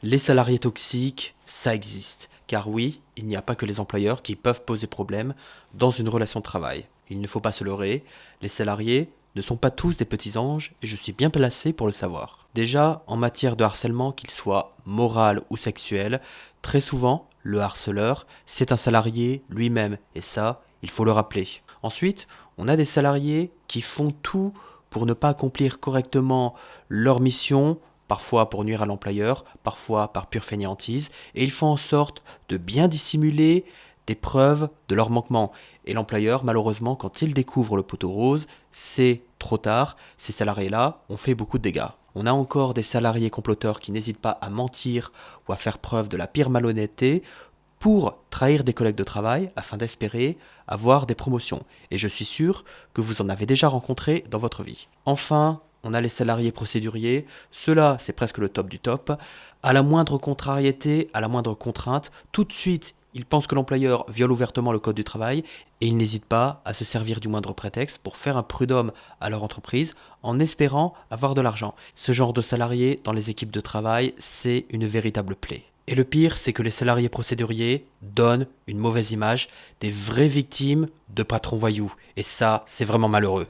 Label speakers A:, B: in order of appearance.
A: Les salariés toxiques, ça existe. Car oui, il n'y a pas que les employeurs qui peuvent poser problème dans une relation de travail. Il ne faut pas se leurrer, les salariés ne sont pas tous des petits anges et je suis bien placé pour le savoir. Déjà, en matière de harcèlement, qu'il soit moral ou sexuel, très souvent, le harceleur, c'est un salarié lui-même et ça, il faut le rappeler. Ensuite, on a des salariés qui font tout pour ne pas accomplir correctement leur mission, parfois pour nuire à l'employeur, parfois par pure fainéantise, et ils font en sorte de bien dissimuler des preuves de leur manquement. Et l'employeur, malheureusement, quand il découvre le poteau rose, c'est trop tard, ces salariés-là ont fait beaucoup de dégâts. On a encore des salariés comploteurs qui n'hésitent pas à mentir ou à faire preuve de la pire malhonnêteté pour trahir des collègues de travail afin d'espérer avoir des promotions. Et je suis sûr que vous en avez déjà rencontré dans votre vie. Enfin, on a les salariés procéduriers. Ceux-là, c'est presque le top du top. À la moindre contrariété, à la moindre contrainte, tout de suite, ils pensent que l'employeur viole ouvertement le code du travail et ils n'hésitent pas à se servir du moindre prétexte pour faire un prud'homme à leur entreprise en espérant avoir de l'argent. Ce genre de salariés dans les équipes de travail, c'est une véritable plaie. Et le pire, c'est que les salariés procéduriers donnent une mauvaise image des vraies victimes de patrons voyous. Et ça, c'est vraiment malheureux.